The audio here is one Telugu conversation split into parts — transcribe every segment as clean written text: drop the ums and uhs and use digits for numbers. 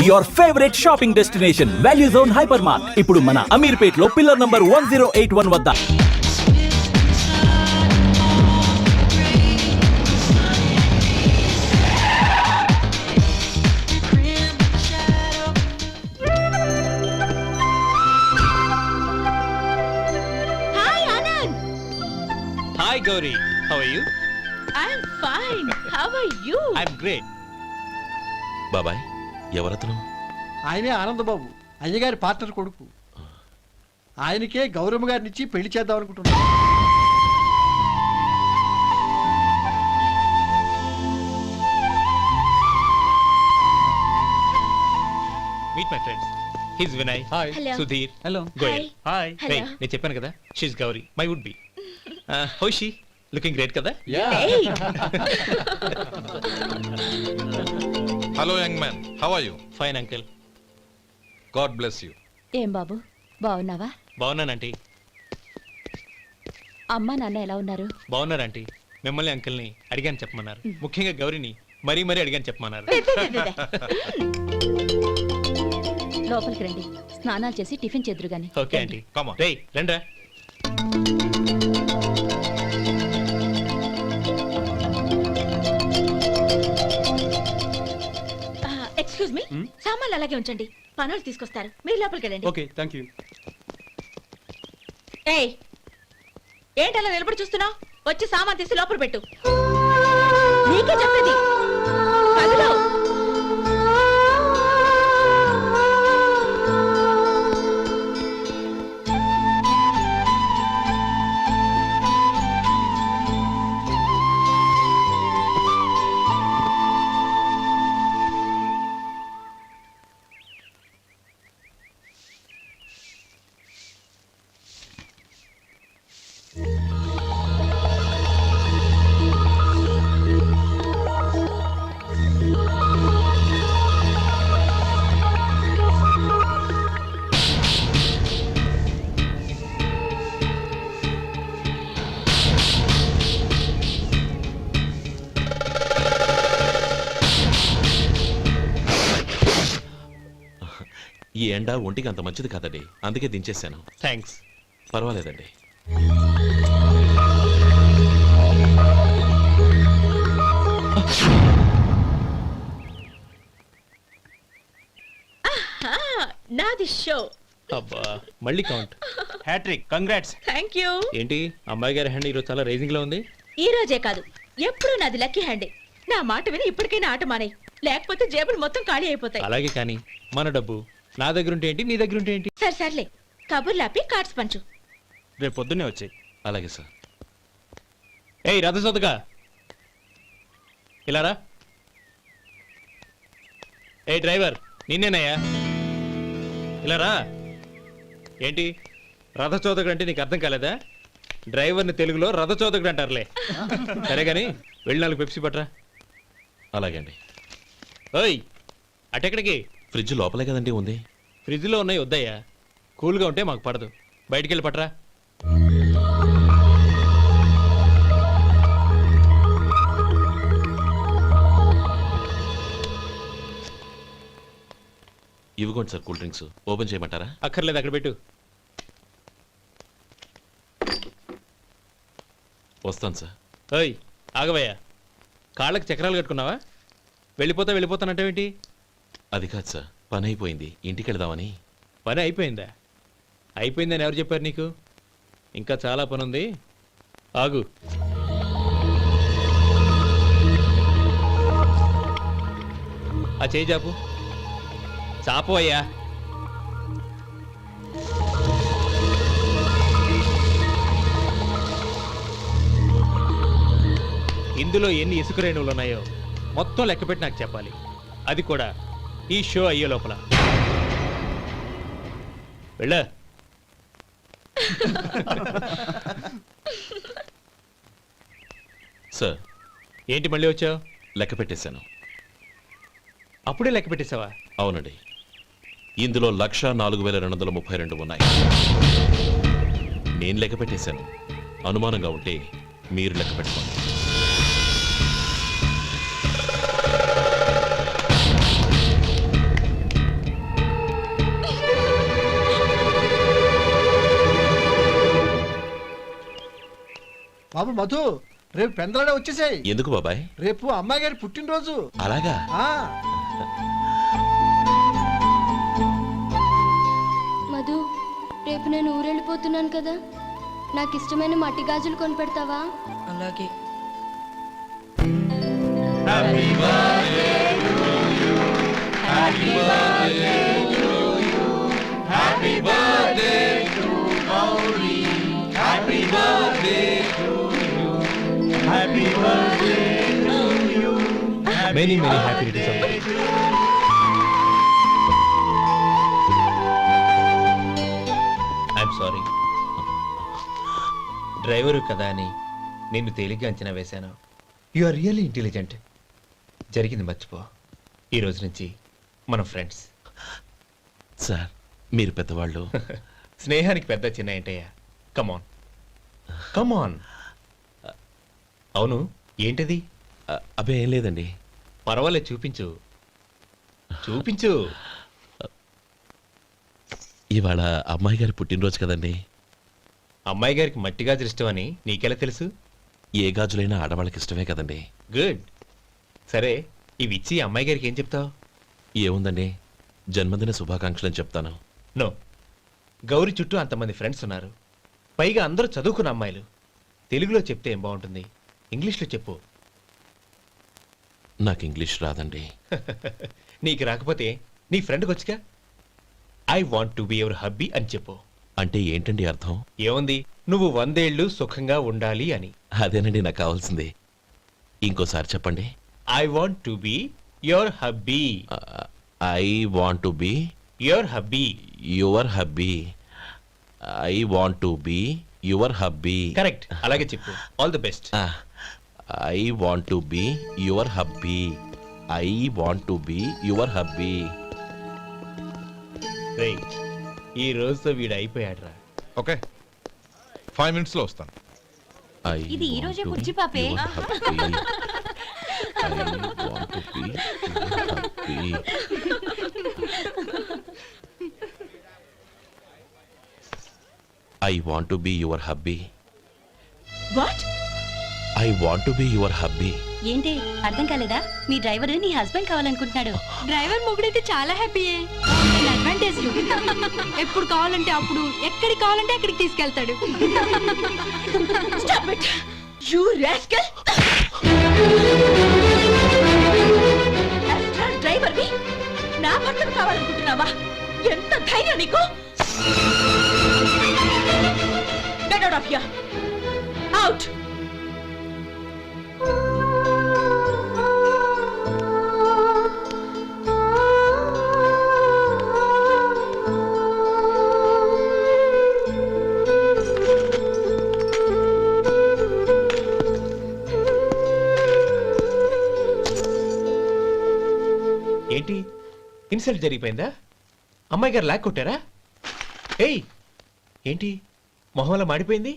Your favorite shopping destination, Value Zone Hypermart. ఇప్పుడు మన అమీర్పేట్ లో పిల్లర్ నంబర్ 1081 వద్ద. Hi Anand. Hi Gauri, how are you? I'm fine. How are you? I'm great. బాబాయ్ ఎవరతను? ఆయనే ఆనందబాబు, అయ్యగారి పార్ట్నర్ కొడుకు. ఆయనకే గౌరమ్మ గారినిచ్చి పెళ్లి చేద్దాం అనుకుంటున్నాను. Meet my friends. He's Vinay. Hi. Hello. Sudhir. Hello. Goyal. Hi. Hello. Hey, నేను చెప్పాను కదా. She's Gauri. My would be. How is she? Looking great కదా? Hey. Hello young man, how are you? Fine uncle. God bless you. ఏం బాబు బాగున్నావా? బాగున్నాను ఆంటీ. అమ్మా నాన్న ఎలా ఉన్నారు? బాగున్నారు ఆంటీ. మిమ్మల్ని అంకుల్ని అడిగాను చెప్పమన్నారు. ముఖ్యంగా గౌరిని మరీ అడిగాను చెప్పమన్నారు. లోపలికి రండి, స్నానాలు చేసి టిఫిన్ చేద్దురు గాని. Okay aunty. Come on. రేయ్ రండ్రా. ఎక్స్క్యూజ్ మీ, సామాన్లు అలాగే ఉంచండి, పనులు తీసుకొస్తారు. మీరు లోపలికి వెళ్ళండి. Okay, thank you. ఏయ్, ఏంటి అలా నిలబడి చూస్తున్నావు? వచ్చి సామాన్ తీసి లోపల పెట్టు. నీకే చెప్పేది. కదులు. ఈ ఎండ ఒంటికి అంత మంచిది కాదండి, అందుకే దించేశాను. థ్యాంక్స్. పర్వాలేదండి. నాది షో. అబ్బా మళ్ళీ count. Hat-trick. Congrats. Thank you. ఏంటి అమ్మాయి గారి హ్యాండ్ ఈరోజు చాలా రైజింగ్ లో ఉంది. ఈ రోజే కాదు, ఎప్పుడు నాది లక్కీ హ్యాండే. నా మాట విని ఇప్పటికైనా ఆట మానేయ్, లేకపోతే జేబులు మొత్తం ఖాళీ అయిపోతాయి. అలాగే కానీ మన డబ్బు నా దగ్గర ఉంటే ఏంటి, నీ దగ్గర ఉంటే ఏంటి? సర్లే, కబుర్లు ఆపి కార్డ్స్ పంచు. రేపు పొద్దున్నే వచ్చాయి. అలాగే సార్. ఏయ్ రథసోదగా ఇలారా. ఏ డ్రైవర్ నిన్నేనయ్యా, ఇలారా. ఏంటి రథచోదకుడు అంటే నీకు అర్థం కాలేదా? డ్రైవర్ని తెలుగులో రథచోదకుడు అంటారులే. సరే కానీ వెళ్ళి 4 పెప్సీ పట్రా. అలాగే అండి. ఓయ్ అటెక్కడికి? ఫ్రిడ్జ్ లోపలే కదండి ఉంది. ఫ్రిడ్జ్లో ఉన్నాయి వద్దయ్యా, కూల్గా ఉంటే మాకు పడదు. బయటికి వెళ్ళి పట్రా. ఇవ్వకోండి సార్, కూల్ డ్రింక్స్. ఓపెన్ చేయమంటారా? అక్కర్లేదు, అక్కడ పెట్టు. వస్తాను సార్. ఓయ్ ఆగవయ్యా, కాళ్ళకి చక్రాలు కట్టుకున్నావా? వెళ్ళిపోతానంటావేంటి? అది కాదు సార్, పని అయిపోయింది, ఇంటికి వెళదామని. పని అయిపోయిందా? అయిపోయిందని ఎవరు చెప్పారు నీకు? ఇంకా చాలా పని ఉంది, ఆగు. ఆ చేయి చాపు. చాపు అయ్యా. ఇందులో ఎన్ని ఇసుక రేణువులు ఉన్నాయో మొత్తం లెక్కపెట్టి నాకు చెప్పాలి, అది కూడా ఈ షో అయ్యే లోపల. వెళ్ళ. సార్ ఏంటి మళ్ళీ వచ్చావు? లెక్క పెట్టేశాను. అప్పుడే లెక్క పెట్టేశావా? అవునండి, ఇందులో 1,04,232 ఉన్నాయి. నేను లెక్క పెట్టేశాను. అనుమానంగా ఉంటే మీరు లెక్క పెట్టుకోండి. బాబు మధు, రేపు పెందలాడే వచ్చేసాయి. ఎందుకు బాబాయ్? రేపు అమ్మాయి గారి పుట్టినరోజు. అలాగా? ఆ మధు, రేపు నేను ఊరెళ్ళిపోతున్నాను కదా, నాకు ఇష్టమైన మట్టి గాజులు కొనిపెడతావా? అలాగే. Many many happy returns. I'm sorry. Driver కదా అని నిన్ను తేలిగ్గా అంచనా వేశాను. You are really intelligent. జరిగింది మర్చిపో. ఈ రోజు నుంచి మనం ఫ్రెండ్స్. సార్ మీరు పెద్దవాళ్ళు. స్నేహానికి పెద్ద చిన్న ఏంటయ్యా? కమాన్ కమాన్. అవును, ఏంటది? అబ్బే ఏం లేదండి. పర్వాలేదు, చూపించు చూపించు. ఇవాళ అమ్మాయి గారి పుట్టినరోజు కదండి. అమ్మాయి గారికి మట్టి గాజులు ఇష్టమని నీకెలా తెలుసు? ఏ గాజులైనా ఆడవాళ్ళకి ఇష్టమే కదండి. గుడ్. సరే, ఇవి ఇచ్చి అమ్మాయి గారికి ఏం చెప్తావు? ఏముందండి, జన్మదిన శుభాకాంక్షలు అని చెప్తాను. నో, గౌరీ చుట్టూ అంతమంది ఫ్రెండ్స్ ఉన్నారు, పైగా అందరూ చదువుకున్న అమ్మాయిలు. తెలుగులో చెప్తే ఏం బాగుంటుంది? ఇంగ్లీష్లో చెప్పు. నాకు ఇంగ్లీష్ రాదండి. నీకు రాకపోతే నీ ఫ్రెండ్కి వచ్చిగా I want to be your hubby అని చెప్పు. అంటే ఏంటండి అర్థం? ఏముంది, నువ్వు 100 ఏళ్ళు సుఖంగా ఉండాలి అని. అదేనండి నాకు కావాల్సింది. ఇంకోసారి చెప్పండి. I want to be your hubby. I want to be your hubby. Your hubby. I want to be your hubby. Correct, అలాగే చెప్పు. All the best. I want to be your hubby. I want to be your hubby. Right, ఈ రోజుతో వీడు అయిపోయాడురా. ఓకే 5 minutes లో వస్తాను. ఇది ఈ రోజే బుజ్జి పాపే. I want to be your hubby. What? I want to be your hubby. ఏంటి అర్థం కాలేదా? మీ డ్రైవర్ నీ హస్బెండ్ కావాలనుకుంటున్నాడు. డ్రైవర్ మొగుడైతే చాలా హ్యాపీయే. అడ్వాంటేజ్ ఎప్పుడు కావాలంటే అప్పుడు, ఎక్కడికి కావాలంటే అక్కడికి తీసుకెళ్తాడు. Stop it! You rascal! Driver వి నా భర్తను కావాలనుకుంటున్నావా? ఎంత ధైర్యం నీకు? Get out of here! Out! ఏంటి, ఇన్సల్ట్ జరిగిపోయిందా? అమ్మాయి గారు లాక్ కొట్టారా? ఏయ్, ఏంటి మొహంలో మాడిపోయింది?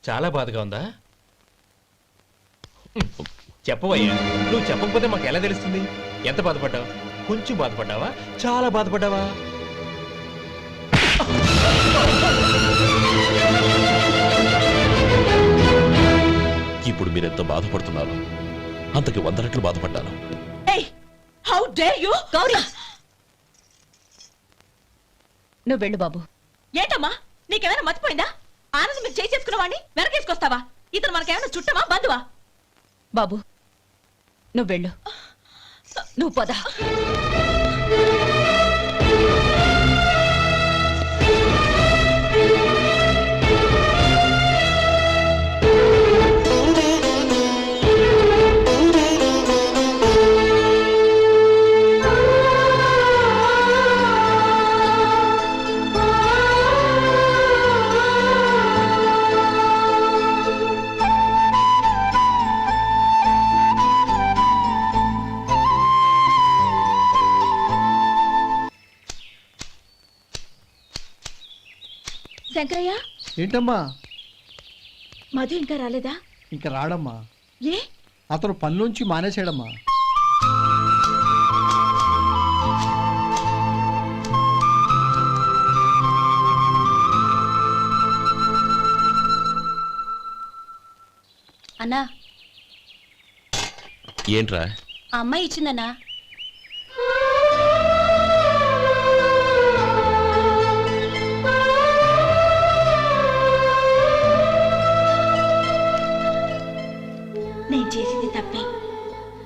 చాలా బాధగా ఉందా? చెప్పవయ్యా, నువ్వు చెప్పకపోతే మాకు ఎలా తెలుస్తుంది? ఎంత బాధపడ్డావు? కొంచెం బాధపడ్డావా? చాలా బాధపడ్డావా? ఇప్పుడు మీరెంత బాధపడుతున్నారు, అంతకి 100 రెట్లు బాధపడ్డాను. Hey! How dare you? Gauri! నువ్వు వెళ్ళు బాబు. ఏంటమ్మా, నీకేమైనా మర్చిపోయిందా? ఆనందం మీరు చేసేసుకున్న వాడిని వెనకేసుకొస్తావా? ఇతను మనకేమైనా చుట్టమా బంధువా? బాబు నువ్వు వెళ్ళు. నువ్వు పద. శంకరయ్య, ఏంటమ్మా? మధు ఇంకా రాలేదా? ఇంకా రాడమ్మా. ఏ? అతను పనిలోంచి మానేశాడమ్మా. అన్నా ఏంట్రా? ఆ అమ్మాయి ఇచ్చిందన్నా. నేను చేసింది తప్పే,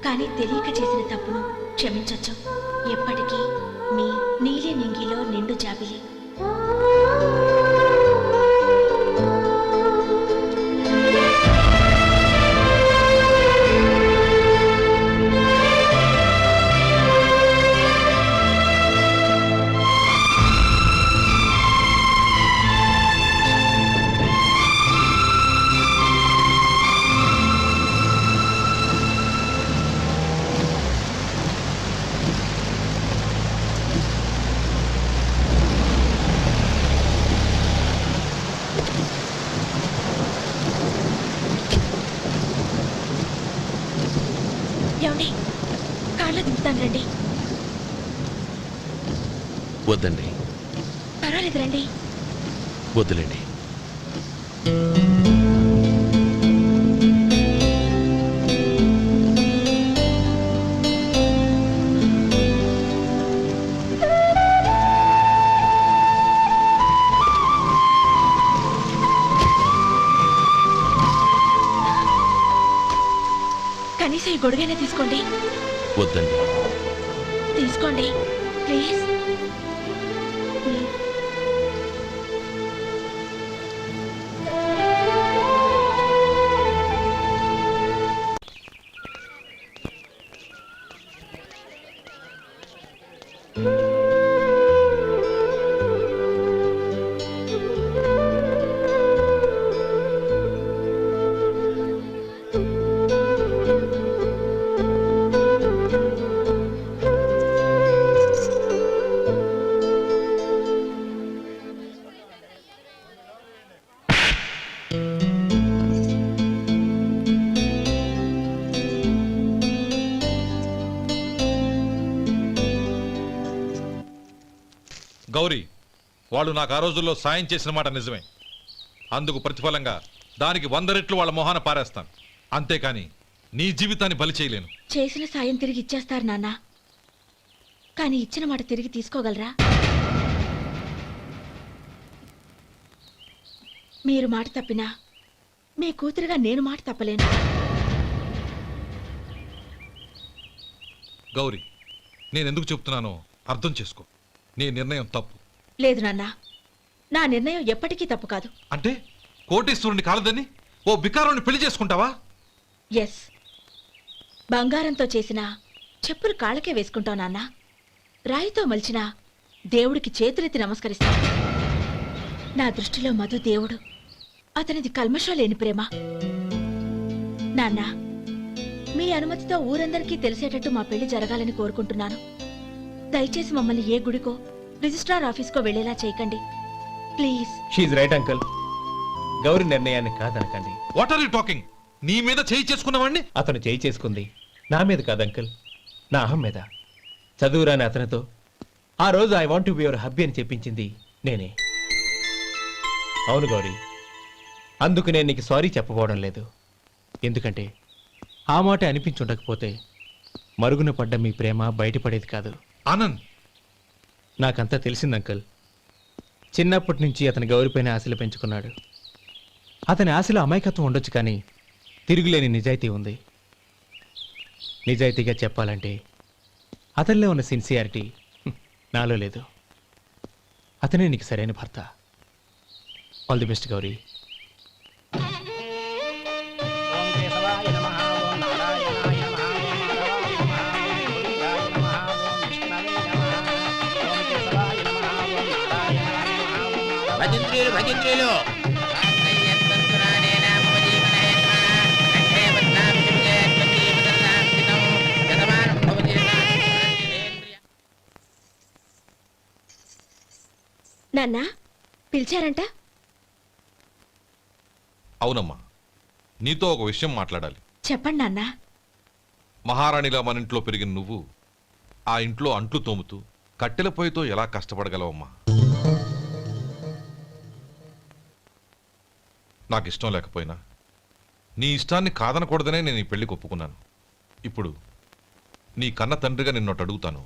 కానీ తెలియక చేసిన తప్పును క్షమించొచ్చు. ఎప్పటికీ మీ నీలి నింగిలో నిండు జాబిలి. ఏమండి, కాళ్ళ దింపుతాను రండి. వద్దండి, పర్వాలేదు రండి. వద్దులేండి. కనీసం ఈ గొడుగైనా తీసుకోండి. వద్దండి. తీసుకోండి ప్లీజ్. గౌరీ, వాళ్ళు నాకు ఆ రోజుల్లో సాయం చేసిన మాట నిజమే. అందుకు ప్రతిఫలంగా దానికి 100 రెట్లు వాళ్ళ మొహాన పారేస్తాను. అంతేకాని నీ జీవితాన్ని బలి చేయలేను. చేసిన సాయం తిరిగి ఇచ్చేస్తారు నాన్న, కానీ ఇచ్చిన మాట తిరిగి తీసుకోగలరా? మీరు మాట తప్పినా మీ కూతురుగా నేను మాట తప్పలేను. గౌరీ, నేనెందుకు చెప్తున్నానో అర్థం చేసుకో. నీ నిర్ణయం తప్పు. లేదు నాన్న, నా నిర్ణయం ఎప్పటికీ తప్పు కాదు. అంటే కోటీశ్వరుని కాలదని ఓ బికారుని పెళ్లి చేసుకుంటావా? ఎస్, బంగారంతో చేసిన చెప్పులు కాళ్ళకే వేసుకుంటావు నాన్న. రాయితో మలిచిన దేవుడికి చేతులెత్తి నమస్కరిస్తా. నా దృష్టిలో మధు దేవుడు, అతనిది కల్మషం లేని ప్రేమ. నాన్న, మీ అనుమతితో ఊరందరికీ తెలిసేటట్టు మా పెళ్లి జరగాలని కోరుకుంటున్నాను. దయచేసి మమ్మల్ని ఏ గుడికో రిజిస్ట్రార్ ఆఫీస్కో వెళ్ళేలా చేయకండి please. She's right uncle. Gauri నిర్ణయాన్ని కాదనకండి. What are you talking? నీ మీద చేయి చేసుకున్నవాడిని అతను చేయి చేసుకుంది నా మీద కాదు అంకుల్, నా అహం మీద. చదువురాని అతనితో ఆ రోజు I want to be your hubby అని చెప్పించింది నేనే. అవును గౌరీ, అందుకు నేను నీకు సారీ చెప్పబోవడం లేదు. ఎందుకంటే ఆ మాట అనిపించుండకపోతే మరుగున పడ్డ మీ ప్రేమ బయటపడేది కాదు. ఆనంద్, నాకంతా తెలిసింది అంకుల్. చిన్నప్పటి నుంచి అతని గౌరిపైన ఆశలు పెంచుకున్నాడు. అతని ఆశలో అమాయకత్వం ఉండొచ్చు, కానీ తిరుగులేని నిజాయితీ ఉంది. నిజాయితీగా చెప్పాలంటే అతనిలో ఉన్న సిన్సియారిటీ నాలో లేదు. అతనే నీకు సరైన భర్త. All the best Gauri. భజంత్రీలు నాన్న, పిలిచారంట? అవునమ్మా, నీతో ఒక విషయం మాట్లాడాలి. చెప్పండి నాన్న. మహారాణిలా మన ఇంట్లో పెరిగిన నువ్వు ఆ ఇంట్లో అంట్లు తోముతూ కట్టెల పొయ్యితో ఎలా కష్టపడగలవమ్మా? నాకు ఇష్టం లేకపోయినా నీ ఇష్టాన్ని కాదనకూడదనే నేను ఈ పెళ్లికి ఒప్పుకున్నాను. ఇప్పుడు నీ కన్న తండ్రిగా నిన్నొట్టు అడుగుతాను,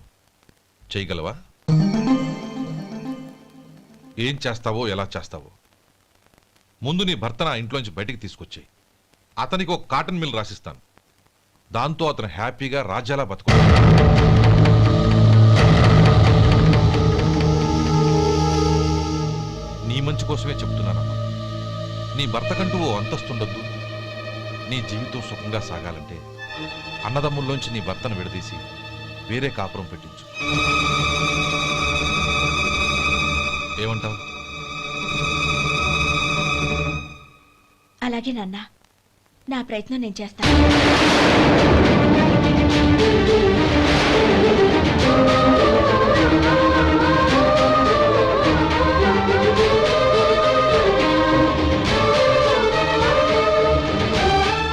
చేయగలవా? ఏం చేస్తావో, ఎలా చేస్తావో ముందు నీ భర్త నా ఇంట్లోంచి బయటికి తీసుకొచ్చేయి. అతనికి ఒక కాటన్ మిల్ రాసిస్తాను. దాంతో అతను హ్యాపీగా రాజ్యాలా బతుకుతాడు. నీ మంచి కోసమే చెప్తున్నానమ్మా. నీ భర్తకంటూ ఓ అంతస్తుండొద్దు. నీ జీవితం సుఖంగా సాగాలంటే అన్నదమ్ముల్లోంచి నీ భర్తను విడదీసి వేరే కాపురం పెట్టించు. ఏమంటావు? అలాగే నాన్న, నా ప్రయత్నం నేను చేస్తాను.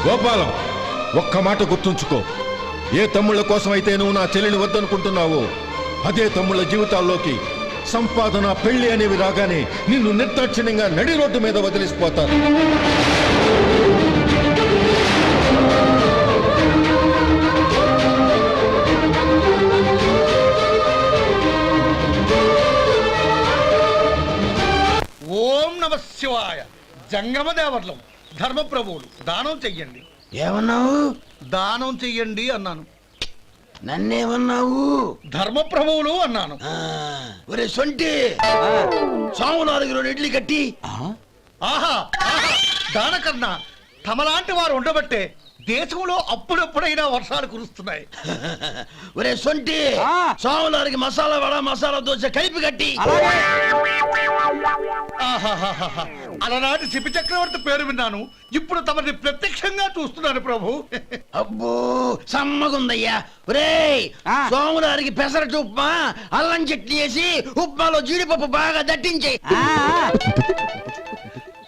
గోపాలం, ఒక్క మాట గుర్తుంచుకో. ఏ తమ్ముళ్ళ కోసం అయితే నువ్వు నా చెల్లిని వద్దనుకుంటున్నావో అదే తమ్ముళ్ళ జీవితాల్లోకి సంపాదన, పెళ్లి అనేవి రాగానే నిన్ను నిర్దాక్షిణ్యంగా నడి రోడ్డు మీద వదిలిసిపోతారు. ఓం నమ శివాయ. జంగమ దేవర్లం, ధర్మప్రభువులు, దానం చెయ్యండి. ఏమన్నావు? దానం చెయ్యండి అన్నాను. నన్నేమన్నావు? ధర్మప్రభువులు అన్నాను. ఒరే సొంటి, సాము 4 ఇడ్లీ కట్టి. ఆహా ఆహా, దానకన్నా తమలాంటి వారు ఉండబట్టే దేశంలో అప్పుడప్పుడైనా వర్షాలు కురుస్తున్నాయి. ఒరే సొంటి, సాము 4 మసాలా వడ, మసాలా దోశ కలిపి కట్టి. ఆహాహాహా, అలనాటి శిపి చక్రవర్తి పేరు విన్నాను, ఇప్పుడు తమని ప్రత్యక్షంగా చూస్తున్నాను ప్రభు. అబ్బో సమ్మగుందయ్యా. ఒరే సోము 4 పెసరట్టు ఉప్మా, అల్లం చట్నీ వేసి ఉప్మాలో జీడిపప్పు బాగా దట్టించే.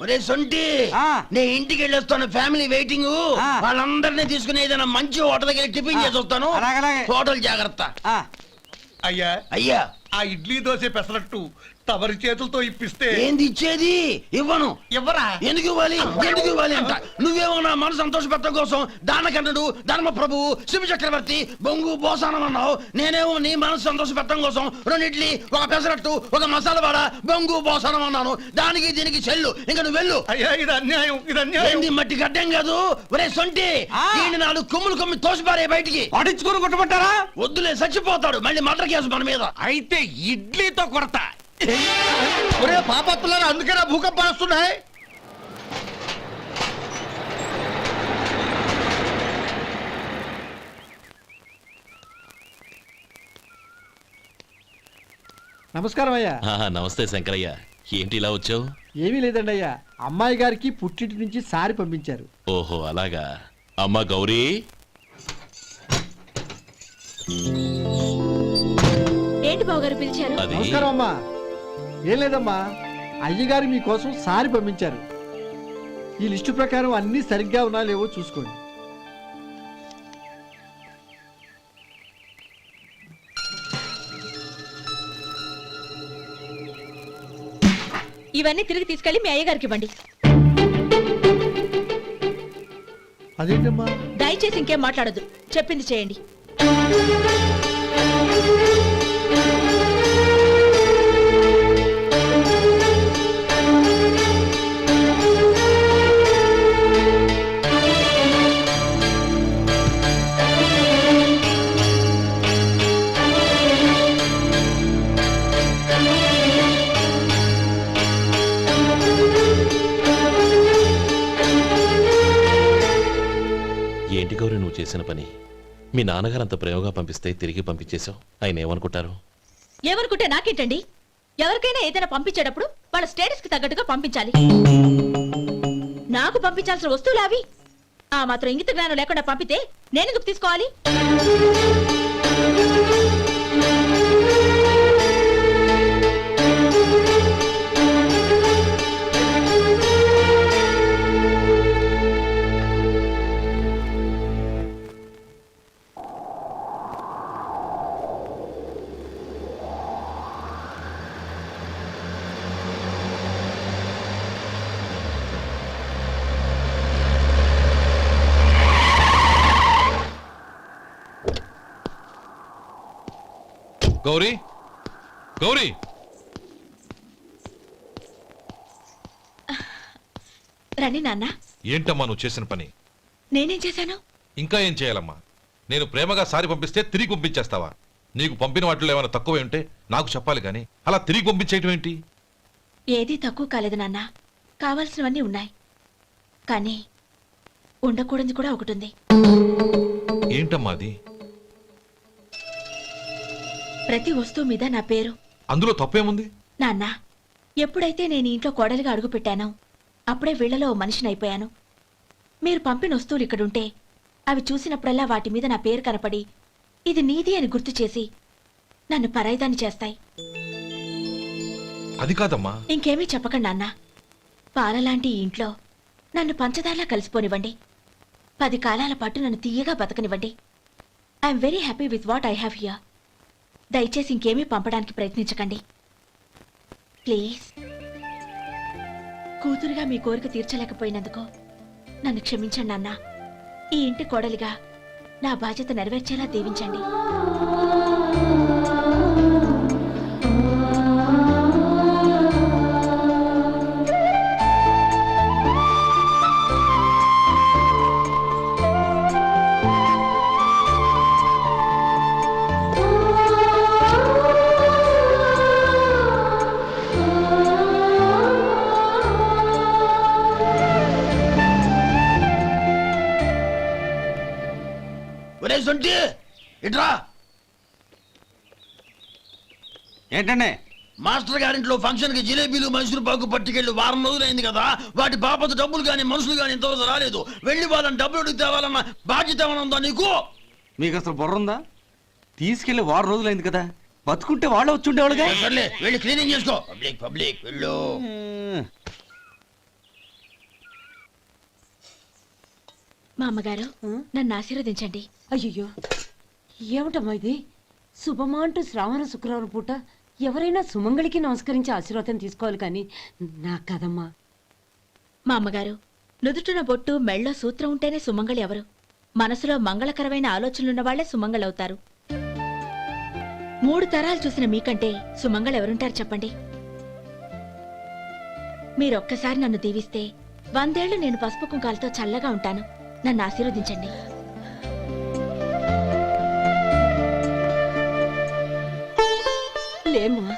ఒరే సొంటి, నేను ఇంటికి వెళ్ళొస్తాను, ఫ్యామిలీ వెయిటింగ్. వాళ్ళందరినీ తీసుకుని ఏదైనా మంచి హోటల్ దగ్గర టిఫిన్ చేసి వస్తాను. హోటల్ జాగ్రత్త. అయ్యా అయ్యా, ఆ ఇడ్లీ దోశ పెసరట్టు తమరి చేతులతో ఇప్పిస్తే. ఏంది ఇచ్చేది? ఇవ్వను. ఎవరా? ఎందుకు ఇవ్వాలి? ఎందుకు ఇవ్వాలి అంట? నువ్వేమో నా మనసు సంతోషపెట్టడం కోసం దానకన్నుడు, ధర్మ ప్రభువు, శివ చక్రవర్తి, బొంగు బోసానం అన్నావు. నేనేమో నీ మనసు సంతోషపెట్టడం కోసం 2 ఇడ్లీ, ఒక పెసరట్టు, ఒక మసాలా వాడ, బొంగు బోసానం అన్నాను. దానికి దీనికి చెల్లు. ఇంకా నువ్వు వెళ్ళు. అయ్యా ఇది అన్యాయం, ఇది అన్యాయం. ఏంది మట్టి గడ్డం కాదు. ఒరే సొంటి, దీన్ని 4 కొమ్ములు కొమ్మి తోసిపారే బయటికి. పడించుకుని కొట్టమంటారా? వద్దులే, చచ్చిపోతాడు. మళ్ళీ మర్డర్ కేసు మన మీద. అయితే ఇడ్లీతో కొడతా. ఒరే పాపత్తులారా, అందుకే నా భూకంపాలు వస్తున్నాయి. నమస్కారం అయ్యా. నమస్తే శంకరయ్య, ఏంటి ఇలా వచ్చావు? ఏమీ లేదండి అయ్యా, అమ్మాయి గారికి పుట్టింటి నుంచి సారి పంపించారు. ఓహో అలాగా. అమ్మా గౌరీ, ఏంటి బావగారు పిలిచారు? అది నమస్కారం అమ్మా. ఏం లేదమ్మా, అయ్యగారు మీకోసం సారి పంపించారు. ఈ లిస్టు ప్రకారం అన్ని సరిగ్గా ఉన్నా లేవో చూసుకోండి. ఇవన్నీ తిరిగి తీసుకెళ్లి మీ అయ్యగారికి ఇవ్వండి. అదేంటమ్మా? దయచేసి ఇంకేం మాట్లాడొద్దు, చెప్పింది చేయండి. ఏంటి గౌరీ నువ్వు చేసిన పని? మీ నాన్నగారు అంత ప్రేమగా పంపిస్తే తిరిగి పంపించేశావు. ఆయన ఏమనుకుంటారు? ఏమనుకుంటే నాకేంటండి? ఎవరికైనా ఏదైనా పంపించేటప్పుడు వాళ్ళ స్టేటస్ కి తగ్గట్టుగా పంపించాలి. నాకు పంపించాల్సిన వస్తువులు అవి. ఆ మాత్రం ఇంగిత జ్ఞానం లేకుండా పంపితే నేనెందుకు తీసుకోవాలి? గౌరీ గౌరీ రండి నాన్న. ఏంటమ్మా నువ్వు చేసిన పని? నేనేం చేశాను? ఇంకా ఏం చేయాలమ్మా? నేను ప్రేమగా సారి పంపిస్తే తిరిగి పంపించేస్తావా? నీకు పంపిన వాటిలో ఏమైనా తక్కువ ఉంటే నాకు చెప్పాలి కానీ అలా తిరిగి పంపించేయటం ఏంటి? ఏదీ తక్కువ కాలేదు నాన్న. కావాల్సినవన్నీ ఉన్నాయి, కానీ ఉండకూడదు కూడా ఒకటి ఉంది. ఏంటమ్మా అది? ప్రతి వస్తువు మీద నా పేరు. అందులో తప్పేముంది? నాన్న, ఎప్పుడైతే నేను ఇంట్లో కోడలిగా అడుగు పెట్టానో అప్పుడే వీళ్లలో ఓ మనిషిని అయిపోయాను. మీరు పంపిన వస్తువులు ఇక్కడుంటే అవి చూసినప్పుడల్లా వాటి మీద నా పేరు కనపడి ఇది నీది అని గుర్తు చేసి నన్ను పరాయిదాన్ని చేస్తాయి. అది కాదమ్మా. ఇంకేమీ చెప్పకండి నాన్న. పాలలాంటి ఈ ఇంట్లో నన్ను పంచదారలా కలిసిపోనివ్వండి. 10 కాలాల పాటు నన్ను తీయగా బతకనివ్వండి. I'm very happy with what I have here. దయచేసి ఇంకేమీ పంపడానికి ప్రయత్నించకండి ప్లీజ్. కూతురుగా మీ కోరిక తీర్చలేకపోయినందుకు నన్ను క్షమించండి నాన్న. ఈ ఇంటి కోడలిగా నా బాధ్యత నెరవేర్చేలా దీవించండి. ఒరే సొంటి ఇట్రా. ఏంటండి? మాస్టర్ గారింట్లో ఫంక్షన్ కి జిలేబీలు మైసూరు పాకు పట్టుకెళ్ళి వారం రోజులైంది కదా. వాటి బాపత డబ్బులు కానీ మనుషులు కానీ ఇంతవరకు రాలేదు. వెళ్ళి వాళ్ళని డబ్బులు అడిగి తేవాలన్న బాధ్యత ఏమైనా ఉందా నీకు? మీకు అసలు బుర్ర ఉందా? తీసుకెళ్లి 6 రోజులైంది కదా, బతుకుంటే వాళ్ళు వచ్చి ఉండేవాళ్ళుగా. సర్లే వెళ్ళి క్లీనింగ్ చేసుకో. పబ్లిక్ పబ్లిక్ వెళ్ళు. మా అమ్మగారు నన్ను ఆశీర్వదించండి. అయ్యో ఏమిటమ్మా ఇది? శుభమా అంటూ శ్రావణ శుక్రవారం పూట ఎవరైనా సుమంగళికి నమస్కరించి ఆశీర్వాదం తీసుకోవాలి కానీ నా కదమ్మా. మా అమ్మగారు, నుదుటిన బొట్టు మెళ్ళో సూత్రం ఉంటేనే సుమంగళి ఎవరు? మనసులో మంగళకరమైన ఆలోచనలున్న వాళ్లే సుమంగళవుతారు. 3 తరాలు చూసిన మీకంటే సుమంగళ ఎవరుంటారు చెప్పండి? మీరొక్కసారి నన్ను దీవిస్తే 100 ఏళ్లు నేను పసుపు కుంకాలతో చల్లగా ఉంటాను. నన్ను ఆశీర్వదించండి. లేమ్మా.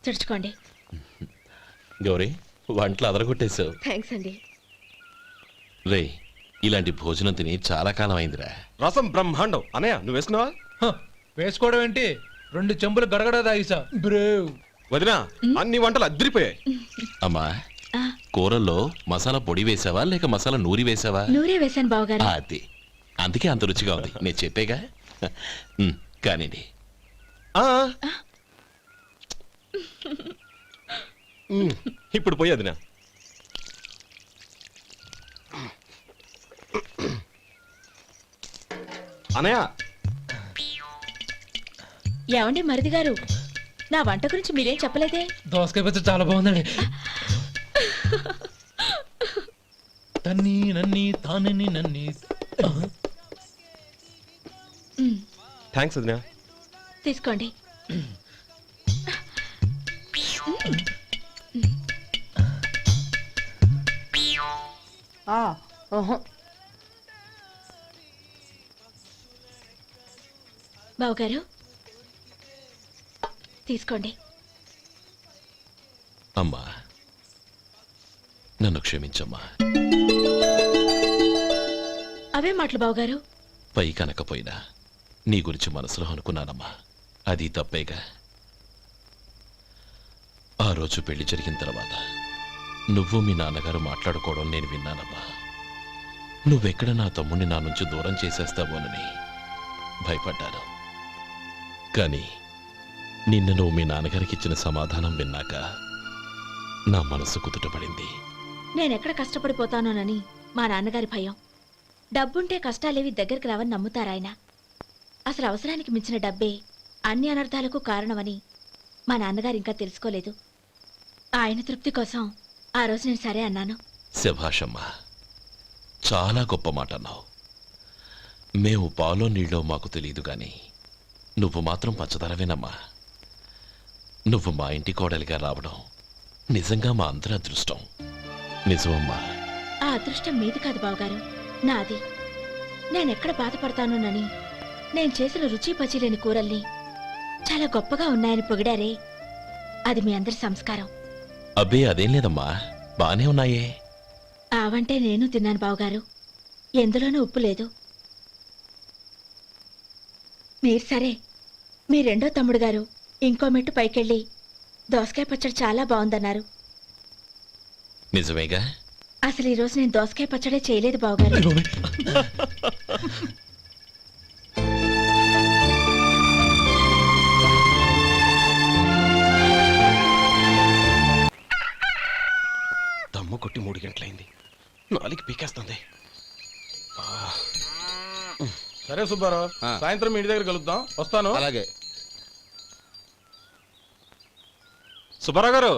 తుడుచుకోండి. గౌరీ, వంటలు అదరగొట్టేశావు. థ్యాంక్స్ అండి. రే, ఇలాంటి భోజనం తిని చాలా కాలం అయిందిరా. రసం బ్రహ్మాండం. అనయ్య నువ్వు వేసుకున్నావా? వేసుకోవడం ఏంటి? 2 చెంబులు గడగడ తాగిసా బ్రేవ్. వదినా, అన్ని వంటలు అద్దరిపోయాయి. అమ్మా, కూరల్లో మసాలా పొడి వేసావా లేక మసాలా నూరి వేసావా? నూరే వేశాను బావగారు. అది అందుకే అంత రుచిగా ఉంది. నేను చెప్పేగా. కానివ్వండి. ఇప్పుడు పోయి వదినా. అనయ్య, ఏమండి మరిది గారు, నా వంట గురించి మీరేం చెప్పలేదే? దోసకాయ పచ్చడి చాలా బాగుందండి. తన్ని నన్ని తానని నన్ని. థ్యాంక్స్ వదినా. తీసుకోండి. బావగారు తీసుకోండి. అమ్మా, నన్ను క్షమించమ్మా. అవే మాటలు బావగారు. పై కనకపోయినా నీ గురించి మనసులో అనుకున్నానమ్మా. అది తప్పేగా. ఆ రోజు పెళ్లి జరిగిన తర్వాత నువ్వు మీ నాన్నగారు మాట్లాడుకోవడం నేను విన్నానమ్మా. నువ్వెక్కడ నా తమ్ముడిని నా నుంచి దూరం చేసేస్తావోనని భయపడ్డాను. కానీ నిన్న నువ్వు మీ నాన్నగారికి ఇచ్చిన సమాధానం విన్నాక నా మనసు కుదుటపడింది. నేనెక్కడ కష్టపడిపోతానోనని మా నాన్నగారి భయం. డబ్బుంటే కష్టాలేవి దగ్గరికి రావని నమ్ముతారాయన. అసలు అవసరానికి మించిన డబ్బే అన్ని అనర్థాలకు కారణమని మా నాన్నగారు ఇంకా తెలుసుకోలేదు. ఆయన తృప్తి కోసం ఆ రోజు నేను సరే అన్నాను. శభాషమ్మా, చాలా గొప్ప మాట అన్నావు. మేము పాలో నీళ్ళో మాకు తెలియదు గాని నువ్వు మాత్రం పచ్చదనవేనమ్మా. నువ్వు మా ఇంటి కోడలిగా రావడం నిజంగా మా అందరి అదృష్టం. నిజమమ్మా. ఆ అదృష్టం మీది కాదు బావగారు, నాది. నేనెక్కడ బాధపడతానోనని నేను చేసిన రుచి పచిలేని కూరల్ని చాలా గొప్పగా ఉన్నాయని పొగిడారే, అది మీ అందరి సంస్కారం. అబ్బే అదేం లేదమ్మా, బానే ఉన్నాయే. ఆవంటే నేను తిన్నాను బావగారు, ఎందులోనూ ఉప్పు లేదు. మీరు సరే, మీ రెండో తమ్ముడు గారు ఇంకో మెట్టు పైకెళ్ళి దోసకాయ పచ్చడి చాలా బాగుందన్నారు. నిజమేగా? అసలు ఈరోజు నేను దోసకాయ పచ్చడే చేయలేదు బావగారు. దమ్ము కొట్టి 3 గంటలైంది, 4కి పీకేస్తుంది. సరే సుబ్బారావు, సాయంత్రం మీ ఇంటి దగ్గర కలుద్దాం. వస్తాను. అలాగే. సుబ్బారావు గారు,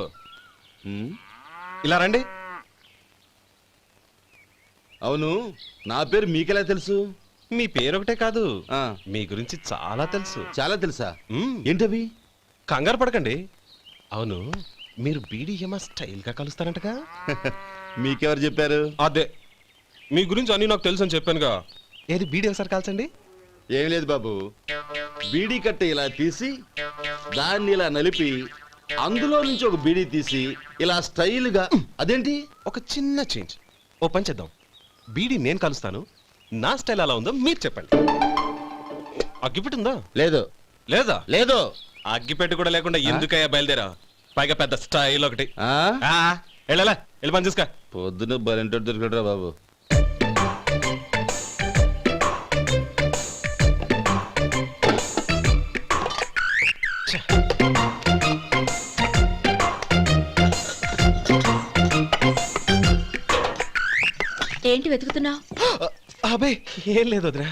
ఇలా రండి. అవును, నా పేరు మీకెలా తెలుసు? మీ పేరు ఒకటే కాదు, మీ గురించి చాలా తెలుసు. చాలా తెలుసా? ఏంటవి? కంగారు పడకండి. అవును, మీరు బీడీఎం స్టైల్ గా కలుస్తారంటగా? మీకెవరు చెప్పారు? అదే, మీ గురించి అన్ని నాకు తెలుసు అని చెప్పానుగా. ఏది బీడీ ఒకసారి కాల్చండి. ఏం లేదు బాబు, బీడీ కట్ట ఇలా తీసి దాన్ని ఇలా నలిపి అందులో నుంచి ఒక బీడీ తీసి ఇలా స్టైల్గా. అదేంటి? ఒక చిన్న చేంజ్. ఓ పని చేద్దాం, బీడీ నేను కలుస్తాను, నా స్టైల్ అలా ఉందో మీరు చెప్పండి. అగ్గిపెట్టి ఉందా? లేదు. లేదా? లేదు. అగ్గిపెట్టి కూడా లేకుండా ఎందుకయ్యా బయలుదేరా? పైగా పెద్ద స్టైల్ ఒకటి. వెళ్ళాలా, వెళ్ళి పని చూసుకో. పొద్దున బలంటో దొరికడరా బాబు. ఏంటి వెతుకుతున్నావు? అబే ఏం లేదు వదినా.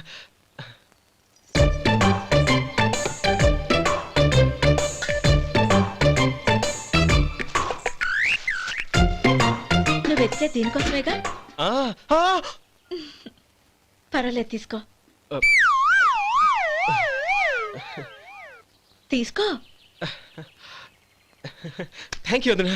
నువ్వు వెతికే దీనికోసమేగా. పర్వాలేదు, తీసుకో. తీసుకో. థ్యాంక్ యూ వదినా.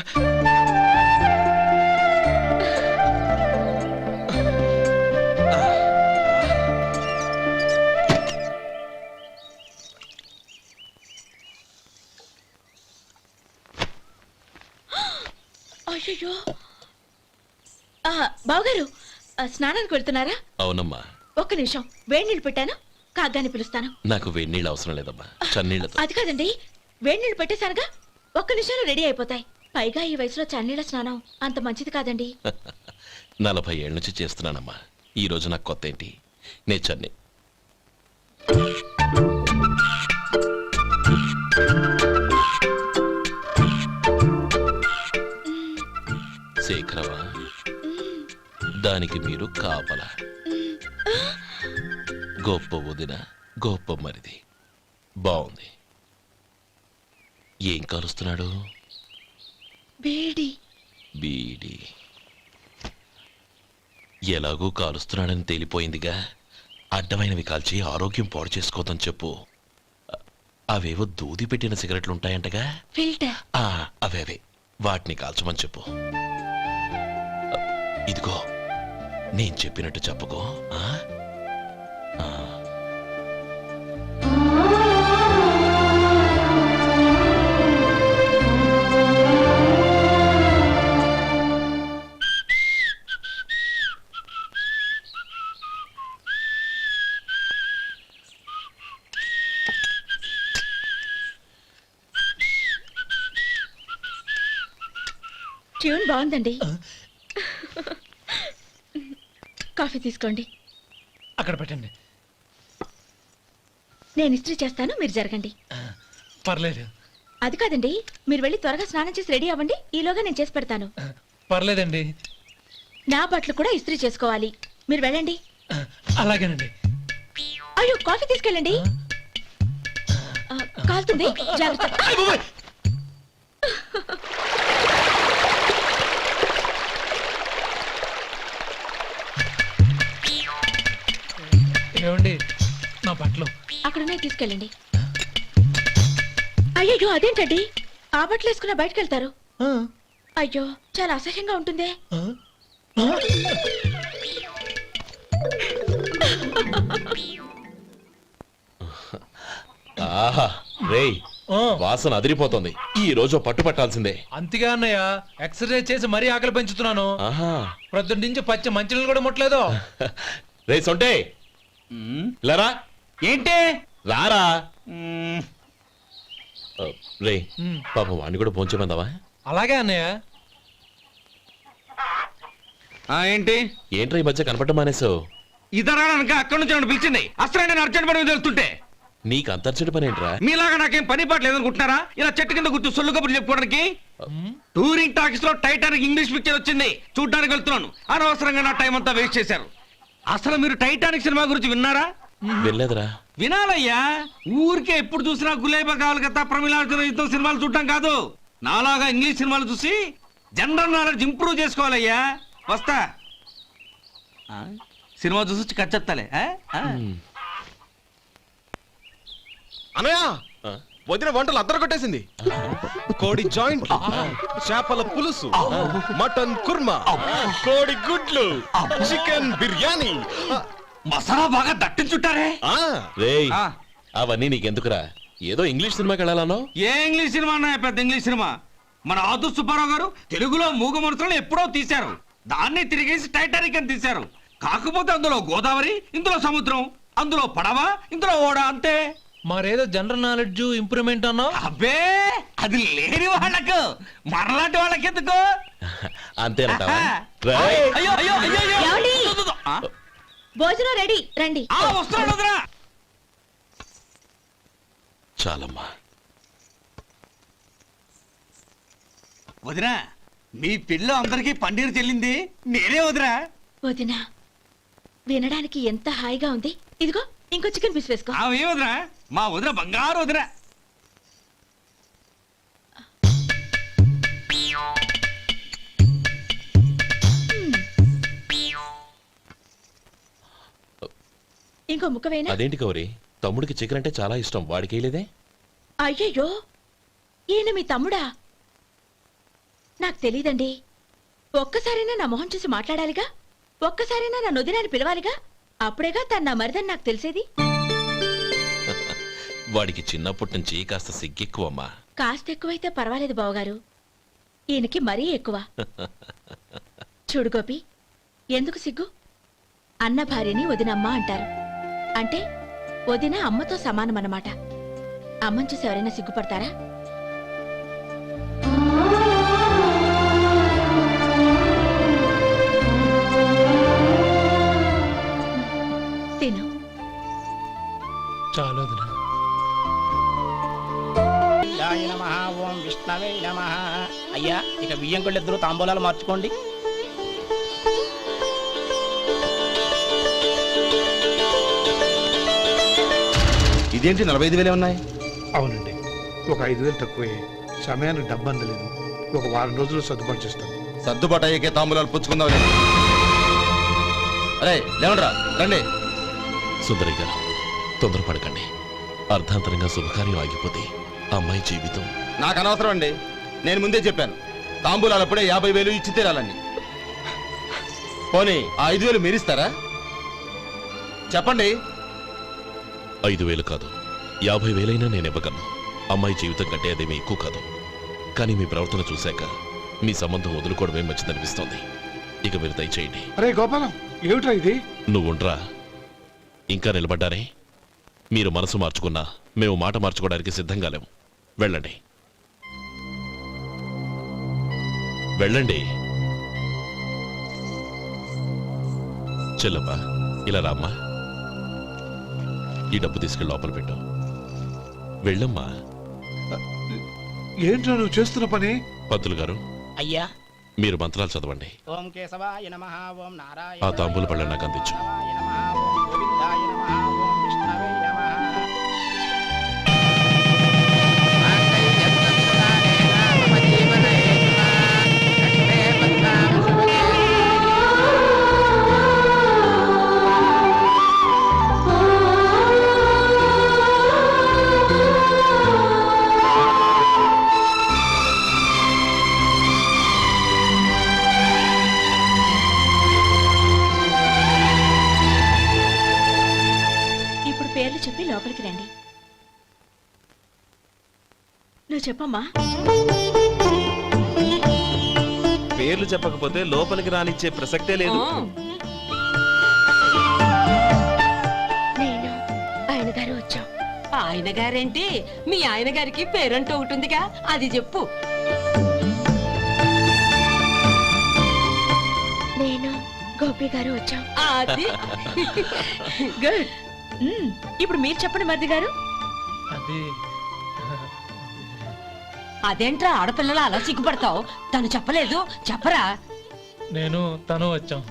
అయ్యో, బావగారు స్నానానికి వెళ్తున్నారా? అవునమ్మా. ఒక్క నిమిషం, వేడి నీళ్ళు పెట్టాను, కాగ్గాని పిలుస్తాను. నాకు వేడి నీళ్ళు అవసరం లేదమ్మా, చన్నీళ్ళతో. అది కాదండి, వేడి నీళ్ళు పెట్టేశానుగా, ఒక్క నిమిషంలో రెడీ అయిపోతాయి. పైగా ఈ వయసులో చన్నీళ్ళ స్నానం అంత మంచిది కాదండి. 40 ఏళ్ళ నుంచి చేస్తున్నానమ్మా, ఈ రోజు నాకు కొత్త ఏంటి? నే చన్ని. శేఖరవా, దానికి మీరు కాపలా. గొప్ప వదిన, గొప్ప మరిది. బాగుంది. ఏం కాలుస్తున్నాడు? బీడి. బీడి ఎలాగూ కాలుస్తున్నాడని తేలిపోయిందిగా. అడ్డమైనవి కాల్చి ఆరోగ్యం పాడు చేసుకోదని చెప్పు. అవేవో దూది పెట్టిన సిగరెట్లు ఉంటాయంటగా, ఫిల్టర్. అవే వాటిని కాల్చమని చెప్పు. ఇదిగో, నేను చెప్పినట్టు చెప్పుకో. ట్యూన్ బాగుందండి. కాఫీ తీసుకోండి. అక్కడ పెట్టండి. నేను ఇస్త్రీ చేస్తాను, మీరు జరగండి. పర్లేదు. అది కాదండి, మీరు వెళ్ళి త్వరగా స్నానం చేసి రెడీ అవ్వండి, ఈలోగా నేను చేసి పెడతాను. పర్లేదండి. నా బట్టలు కూడా ఇస్త్రీ చేసుకోవాలి, మీరు వెళ్ళండి. అలాగేనండి. అయ్యో, కాఫీ తీసుకెళ్ళండి. కాలుతుంది జాగ్రత్త. ఏమండి నా బట్టలు అక్కడనే తీసుకెళ్ళండి. అయ్యో అదేంటండి ఆ బట్టలు వేసుకున్న బయటకు వెళ్తారు? అయ్యో చాలా అసహ్యంగా ఉంటుందే. ఆహా రేయ్ వాసన అదిరిపోతుంది. ఈ రోజు పట్టు పట్టాల్సిందే. అంతగా అన్నయ్య ఎక్సర్సైజ్ చేసి మరీ ఆకలి పెంచుతున్నాను. ఆహా ప్రొద్దున నుంచి పచ్చి మంచినీళ్ళు కూడా ముట్టలేదు. రే సొంటే లరా ఏంటి రారా. రే పాపం వాడిని కూడా పోంచమందావా? అలాగే అన్నయ్య. ఏంటి ఏంట్రా ఈ మధ్య కనపడటం మానేసావు? ఇతరా అక్కడి నుంచి నన్ను పిలిచింది. అసలు నేను అర్జెంట్ పని మీద వెళ్తుంటే నీకు అంతర్చడి పని ఏంట్రా? మీలాగా నాకేం పని పాట లేదనుకుంటున్నారా? ఇలా చెట్టు కింద కూర్చో సొల్లు కబుర్లు చెప్పుకోవడానికి. టూరింగ్ టాకీస్ లో టైటానిక్ ఇంగ్లీష్ పిక్చర్ వచ్చింది, చూడ్డానికి వెళ్తున్నాను. అనవసరంగా నా టైం అంతా వేస్ట్ చేశారు. అసలు మీరు టైటానిక్ సినిమా గురించి విన్నారా? వెళ్ళలేదురా. వినాలయ్యా. ఊరికే ఎప్పుడు చూసినా గులేబా కావాలి కదా ప్రమిళార్జున యుద్ధం సినిమాలు చూడటం కాదు. నాలాగా ఇంగ్లీష్ సినిమాలు చూసి జనరల్ నాలెడ్జ్ ఇంప్రూవ్ చేసుకోవాలయ్యా. వస్తా. సినిమా చూసి కచ్చెత్తాలే. అనయ్య వదిన వంటలు అద్దరు కొట్టేసింది. కోడి జాయింట్, చేపల పులుసు, మటన్ కుర్మా, కోడి గుడ్లు, చికెన్ బిర్యానీ, మసాలా బాగా దట్టించుంటారే. రేయ్ అవన్నీ నీకెందుకురా? ఏదో ఇంగ్లీష్ సినిమాకి వెళ్ళాలనో? ఏ ఇంగ్లీష్ సినిమా అన్నా? పెద్ద ఇంగ్లీష్ సినిమా. మన ఆదు సుబ్బారావు గారు తెలుగులో మూగ మనుషులను ఎప్పుడో తీశారు. దాన్ని తిరిగేసి టైటానిక్ అని తీశారు. కాకపోతే అందులో గోదావరి, ఇందులో సముద్రం, అందులో పడవ, ఇందులో ఓడ, అంతే. మరేదో జనరల్ నాలెడ్జ్ ఇంప్రూవ్మెంట్ అన్నావు. అబ్బే అది లేని వాళ్ళకు, మరలాంటి వాళ్ళకి ఎందుకు? అంతేనంటావా? అయ్యో అయ్యో అయ్యో ఏమండి? భోజనం రెడీ, రండి. వస్తున్నాడు వదరా. చాలమ్మా. వదినా మీ పిల్ల అందరికీ పన్నీరు చెల్లింది నేనే వదినా. వదినా వినడానికి ఎంత హాయిగా ఉంది. ఇదిగో ఇంకో చికెన్ పీస్ వేసుకో. ఏ వదినా? మా వదిన బంగారు వదినా. ఇంకో ముక్క వేయనా? అదేంటి కౌరి, తమ్ముడికి చికెన్ అంటే చాలా ఇష్టం, వాడికి వేయలేదే? అయ్యయ్యో ఈయన మీ తమ్ముడా? నాకు తెలీదండి. ఒక్కసారైనా నా మొహం చూసి మాట్లాడాలిగా, ఒక్కసారైనా నా నొదినాన్ని పిలవాలిగా, అప్పుడేగా తన నా మరిదని నాకు తెలిసేది. వాడికి చిన్నప్పటి నుంచి కాస్త సిగ్గెక్కువమ్మా. కాస్త ఎక్కువైతే పర్వాలేదు బావగారు, ఈయనకి మరీ ఎక్కువ. చూడు గోపి, ఎందుకు సిగ్గు? అన్న భార్యని వదినమ్మ అంటారు. అంటే వదిన అమ్మతో సమానమన్నమాట. అమ్మని చూసి ఎవరైనా సిగ్గుపడతారా? తిను. చాలు వదినా. ఓం విష్ణవే నమః. అయ్యా ఇక బియ్యం కొళ్ళిద్దరూ తాంబూలాలు మార్చుకోండి. ఇదేంటి 45,000 ఉన్నాయి? అవునండి, ఒక 5,000 తక్కువే. సమయానికి డబ్బు అందలేదు. ఒక వారం రోజులు సర్దుబాటు చేస్తాను. సర్దుబాటు అయ్యకే తాంబూలాలు పుచ్చుకుందాం. అరే లేవండ్రా రండి. సుందరి గారు తొందరపడకండి. అర్ధాంతరంగా శుభకార్యం ఆగిపోతే అమ్మాయి జీవితం. నాకు అనవసరం అండి, నేను ముందే చెప్పాను. తాంబూలాలు అప్పుడే 50,000 ఇచ్చి తీరాలని. పోనీ ఆ 5,000 మీరిస్తారా? చెప్పండి. 5,000 కాదు, 50,000 నేను ఇవ్వగలను. అమ్మాయి జీవితం కంటే అదేమీ ఎక్కువ కాదు. కానీ మీ ప్రవర్తన చూశాక మీ సంబంధం వదులుకోవడమే మంచిదనిపిస్తోంది. ఇక మీరు దయచేయండి. అరే గోపాలం, ఏమిట్రా ఇది? నువ్వుండ్రా. ఇంకా నిలబడ్డారే? మీరు మనసు మార్చుకున్నా మేము మాట మార్చుకోవడానికి సిద్ధంగా లేము. వెళ్ళండి వెళ్ళండి. చెల్లమ్మా ఇలా రామ్మా. ఈ డబ్బు తీసుకెళ్ళి లోపల పెట్టు. వెళ్ళమ్మా. ఏంట్రా నువ్వు చేస్తున్న పని? పంతులు గారు అయ్యా మీరు మంత్రాలు చదవండి. ఓం కేశవాయ నమః. ఓం నారాయణ. ఆ తాంబూల పళ్ళ నాకు అందించు. ఓం గోవిందాయ నమః. ఓం విష్ణవే నమః. నువ్వు చెప్పమ్మా. పేర్లు చెప్పకపోతే లోపలికి రానిచ్చే ప్రసక్తే లేదు. నేను ఆయన గారు వచ్చాం. ఆయన గారేంటి, మీ ఆయన గారికి పేరంటూ ఒకటి ఉందిగా, అది చెప్పు. నేను గోపి గారు వచ్చాం. అది గుడ్. ఇప్పుడు మీరు చెప్పండి మరిది గారు. అదేంట్రా ఆడపిల్లలు అలా సిగ్గుపడతావు? తను చెప్పలేదు, చెప్పరా. నేను తను వచ్చాం.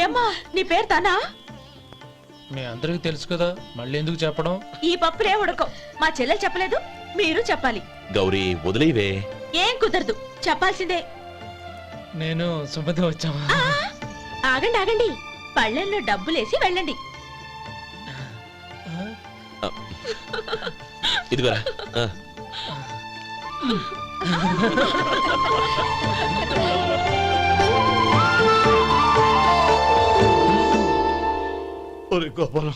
ఏమ్మా నీ పేరు తానా? మీ అందరికి తెలుసు కదా, మళ్ళీ ఎందుకు చెప్పడం? ఈ పప్పులే ఉడకం. మా చెల్లెలు చెప్పలేదు, మీరు చెప్పాలి. గౌరీ వదిలేవే. ఏం కుదరదు, చెప్పాల్సిందే. నేను సుమతి వచ్చాం. ఆ, ఆగండి ఆగండి, పళ్ళెల్లో డబ్బులేసి వెళ్ళండి. ఇదిగోరా. ఒరే గోపాలం,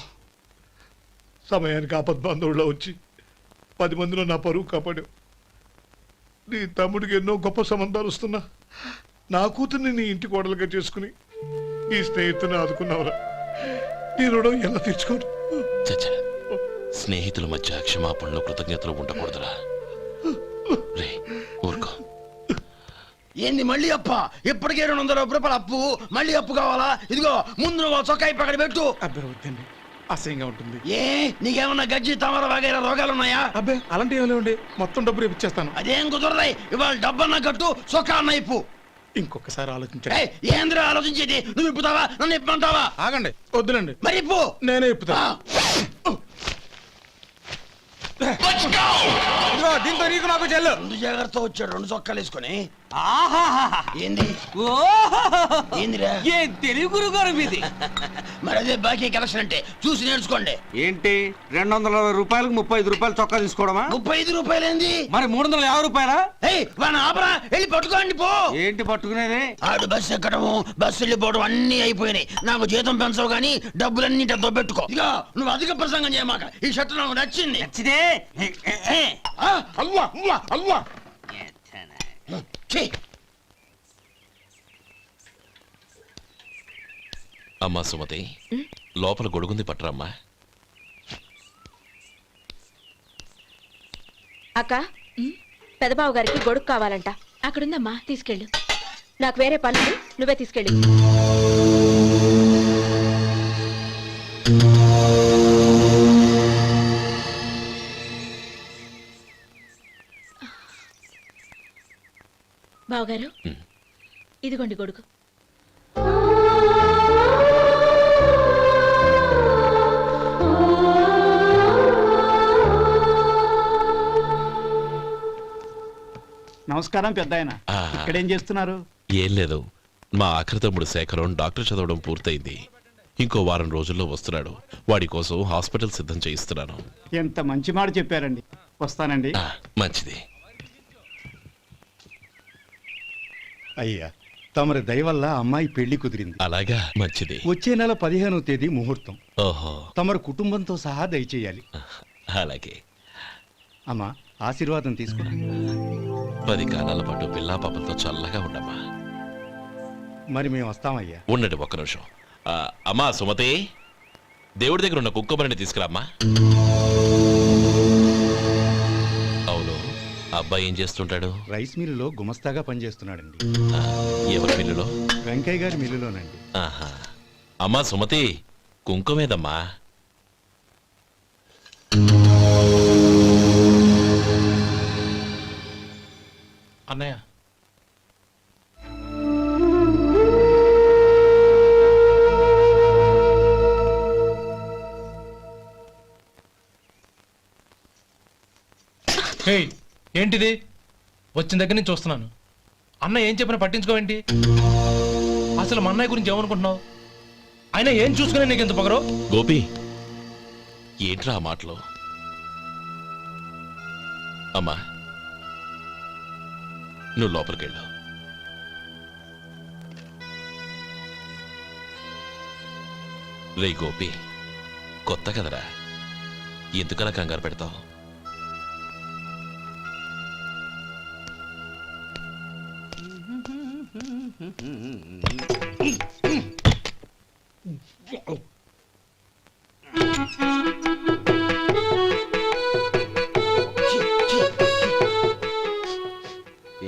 సమయానికి ఆపద్బాంధవుల్లో వచ్చి 10 మందిలో నా పరువు కాపాడావు. నీ తమ్ముడికి ఎన్నో గొప్ప సంబంధాలు వస్తున్నా నా కూతుర్ని నీ ఇంటి కోడలుగా చేసుకుని నీ స్నేహితుని ఆదుకున్నావురా. నీ రుణం ఎలా తీర్చుకోరు? చచ్చా, స్నేహితుల మధ్య క్షమాపణలు కృతజ్ఞతలు ఉండకూడదురా. రే ఊరుకో. ఏంది మళ్ళీ అప్ప? ఇప్పటికే 200 రూపాయల అప్పు, మళ్ళీ అప్పు కావాలా? ఇదిగో ముందు నువ్వు చొక్కా పక్కన పెట్టు. అసహ్యంగా ఉంటుంది. ఏ నీకేమన్నా గజ్జి తమర వగైరా రోగాలున్నాయా? అబ్బే అలాంటి ఏమైనా ఉండే, మొత్తం డబ్బు రేపు ఇచ్చేస్తాను. అదేం కుదరదాయి. ఇవాళ డబ్బన్నా కట్టు, చొక్కా అన్న ఇప్పు. ఇంకొకసారి ఆలోచించండి. ఏయ్, ఏందిరా ఆలోచించేది? నువ్వు ఇప్పుతావా, నన్ను ఇప్పమంటావా? ఆగండి, వద్దులండి, మరి ఇప్పు. నేనే ఇప్పుతా. దీంతో నీకు నాకు చెల్లు. ముందు జాగ్రత్త వచ్చాడు 2 చొక్కాలు వేసుకొని. ఆహాహా. ఏంది ఏందిరా? ఏ తెలుగు గురుగారు మీది? మరి అదే బాకీ కలెక్షన్ అంటే, చూసి నేర్చుకోండి. ఏంటి 220 రూపాయలకు 35 రూపాయలు చొక్కా తీసుకోవడమా? 35 రూపాయలు ఏంది? మరి 350 రూపాయలా? ఏయ్ వాడిని ఆపరా, వెళ్ళి పట్టుకోండి పో. ఏంటి పట్టుకునేది? ఆడు బస్సు ఎక్కడము, బస్సు వెళ్ళిపోవడం అన్ని అయిపోయినాయి. నాకు జీతం పెంచవు గానీ డబ్బులన్నీ దొబ్బెట్టుకో. ఇక నువ్వు అధిక ప్రసంగం చేయమాక. ఈ షర్ట్ నాకు నచ్చింది. నచ్చితే అవ్వా అవ్వా అవ్వా. ఛీ. అమ్మా సుమతి, లోపల గొడుగుంది పట్టరమ్మా. అక్క, పెదబాబు గారికి గొడుగు కావాలంట. అక్కడుందమ్మా, తీసుకెళ్ళు. నాకు వేరే పనులు, నువ్వే తీసుకెళ్ళి. బావగారు, ఇదిగోండి గొడుగు. నమస్కారం పెద్దాయన. ఆ. ఇక్కడేం చేస్తున్నారు? ఏం లేదు, మా ఆఖరి తమ్ముడు శేఖరం డాక్టర్ చదవడం పూర్తయింది. ఇంకో వారం రోజుల్లో వస్తున్నాడు. వాడి కోసం హాస్పిటల్ సిద్ధం చేయిస్తున్నాను. ఎంత మంచి మాట చెప్పారండి. వస్తానండి. మంచిది. అయ్యా, తమరి దయ వల్ల అమ్మాయి పెళ్లి కుదిరింది. అలాగా, మంచిది. వచ్చే నెల 15వ తేదీ ముహూర్తం. ఓహో, తమరు కుటుంబంతో సహా దయచేయాలి. అలాగే. అమ్మా, ఆశీర్వాదం తీసుకురా. 10 కాలాల పాటు పిల్లా పాపలతో చల్లగా ఉండమ్మా. మరి మేము వస్తామయ్యా. ఉండండి ఒక్క నిమిషం. అమ్మా సుమతి, దేవుడి దగ్గర ఉన్న కుక్కమరిని తీసుకురామ్మా. అవును, అబ్బాయి ఏం చేస్తుంటాడు? రైస్ మిల్లులో గుమస్తాగా పనిచేస్తున్నాడండి. ఎవరి మిల్లులో? వెంకయ్య గారి మిల్లులోనండి. ఆహా. అమ్మా సుమతి, కుంకుమేదమ్మా? అన్నయ్య, ఏంటిది? వచ్చిన దగ్గర నుంచి చూస్తున్నాను. అన్న ఏం చెప్పినా పట్టించుకోవేంటి? అసలు మా అన్నయ్య గురించి ఏమనుకుంటున్నావు? ఆయన ఏం చూసుకునే నీకు ఎంత పొగరు? గోపి, ఏంట్రా ఆ మాటలు? అమ్మా, నువ్వు లోపలికెళ్ళు. రే గోపి, కొత్త కదరా, ఎందుకలా కంగారు పెడతావు?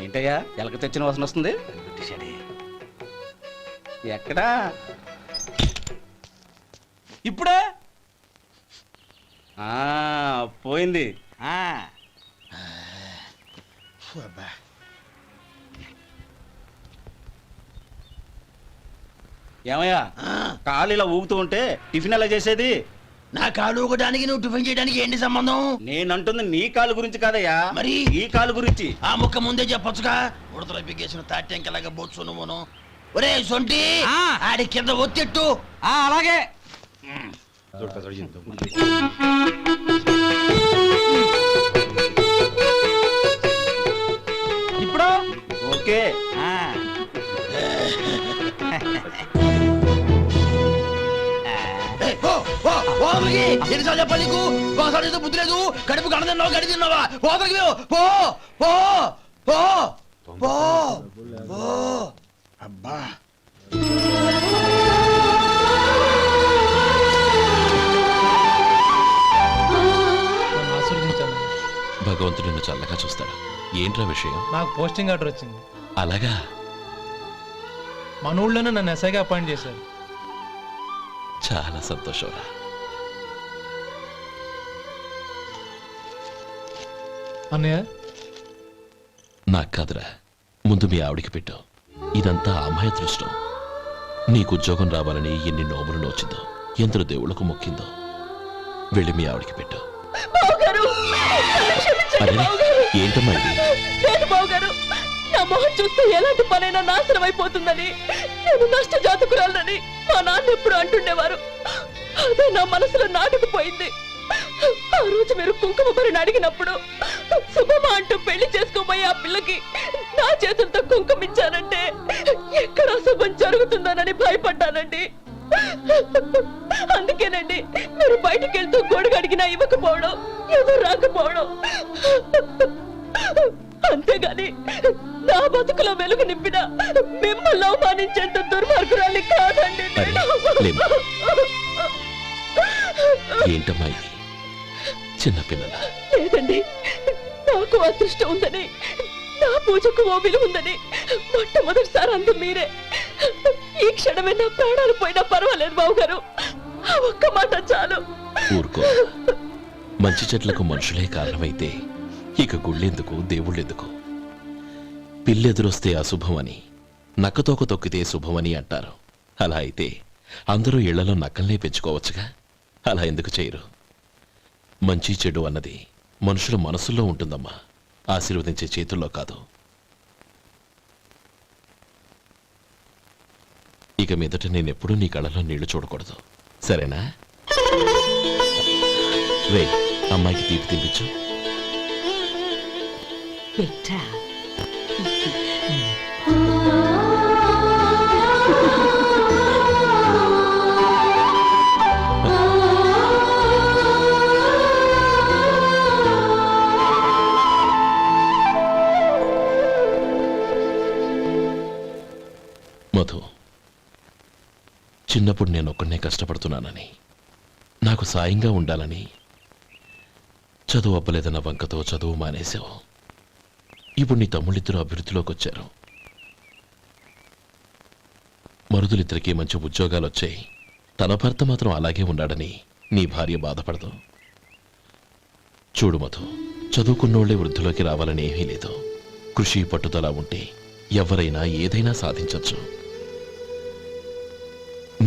ఏంటయ్యా ఎలక తెచ్చిన వాసన వస్తుంది ఎక్కడా ఇప్పుడే పోయింది. ఏమయ్యా కాలు ఇలా ఊగుతూ ఉంటే టిఫిన్ ఎలా చేసేది? నా కాలు ఊగడానికి నువ్వు టిఫిన్ చేయడానికి ఏంటి సంబంధం? నేనంటుంది నీ కాలు గురించి కాదయ్యా, మరి ఈ కాలు గురించి. ఆ ముక్క ముందే చెప్పొచ్చుగా. ఉడతలో బిగ్గేసిన తాట్యంకలాగా బొచ్చు నువ్వును. ఒరే సొంటి, ఆడి కింద ఒత్తిట్టు. అలాగే. ఇప్పుడు ఓకే. ఎన్నిసార్లు చెప్పాలి నీకు? ఒకసారి బుద్ధి లేదు. కడుపు గడ తిన్నావు, గడి తిన్నావా? పోతకి పో పో పో పో పో. అబ్బా భగవంతుడు నిన్ను చల్లగా చూస్తాడు. ఏంట్రా విషయం? నాకు పోస్టింగ్ ఆర్డర్ వచ్చింది. అలాగా? మన ఊళ్ళోనే నన్ను ఎస్ఐగా అపాయింట్ చేశారు. చాలా సంతోషంరా. అన్నయ్య నాకు కాదురా, ముందు మీ ఆవిడికి పెట్టు. ఇదంతా అమ్మాయి దృష్టం. నీకు ఉద్యోగం రావాలని ఎన్ని నోములు నోచిందో, ఎందరు దేవుళ్లకు మొక్కిందో. వెళ్ళి మీ ఆవిడికి పెట్టు. అరే ఏంటమ్మా ఇది? లేదు బావగారు, నా మొహం చూస్తే ఎలాంటి పనైనా నాశనం అయిపోతుందని, నేను నష్ట జాతకురాలని మా నాన్న ఎప్పుడు అంటుండేవారు. అదే నా మనసులో నాటుకుపోయింది. ఆ రోజు మీరు కుంకుమ భరిని అడిగినప్పుడు శుభమా అంటూ పెళ్లి చేసుకోబోయే ఆ పిల్లకి నా చేతులతో కుంకుమ ఇచ్చానంటే ఎక్కడ శుభం జరుగుతుందోనని భయపడ్డానండి. అందుకేనండి మీరు బయటికి వెళ్తూ గొడుగు అడిగినా ఇవ్వకపోవడం, ఎవరు రాకపోవడం. అంతేగాని నా బతుకులో వెలుగు నింపిన మిమ్మల్ని అవమానించేంత దుర్మార్గురాలి కాదండి నేను. ఏంటమ్మా ఇది? చిన్నపిల్లల లేదండి, నాకు అదృష్టం ఉందని, నా పూజకు ఓ విలువ ఉందని మొట్టమొదటిసారి అందు మీరే. ఈ క్షణమే నా ప్రాణాలు పోయినా పర్వాలేదు బావగారు, ఆ ఒక్క మాట చాలు. ఊరుకో. మంచి చెట్లకు మనుషులే కారణమైతే ఇక గుళ్ళెందుకు, దేవుళ్ళెందుకు? పిల్లెదురొస్తే అశుభమని, నక్కతోక తొక్కితే శుభమని అంటారు. అలా అయితే అందరూ ఇళ్లలో నక్కల్నే పెంచుకోవచ్చుగా. అలా ఎందుకు చేయరు? మంచి చెడు అన్నది మనుషుల మనసుల్లో ఉంటుందమ్మా, ఆశీర్వదించే చేతుల్లో కాదు. ఇక మీదట నేనెప్పుడూ నీ కళ్ళలో నీళ్లు చూడకూడదు, సరేనా? రే, అమ్మాయికి తీపి తినిపించు. పెట్టా మధు, చిన్నప్పుడు నేను ఒక్కడనే కష్టపడుతున్నానని, నాకు సాయంగా ఉండాలని చదువు అవ్వలేదన్న వంకతో చదువు మానేశావు. ఇప్పుడు నీ తమ్ముళ్ళిద్దరూ అభివృద్ధిలోకి వచ్చారు. మరుదులిద్దరికీ మంచి ఉద్యోగాలు వచ్చాయి. తన భర్త మాత్రం అలాగే ఉన్నాడని నీ భార్య బాధపడదు. చూడు మధు, చదువుకున్నోళ్లే వృద్ధిలోకి రావాలని ఏమీ లేదు. కృషి పట్టుదల ఉంటే ఎవరైనా ఏదైనా సాధించవచ్చు.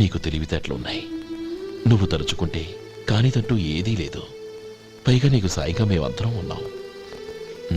నీకు తెలివితేటలున్నాయి. నువ్వు తలుచుకుంటే కానిదంటూ ఏదీ లేదు. పైగా నీకు సాయిగా మేమందరం ఉన్నాం.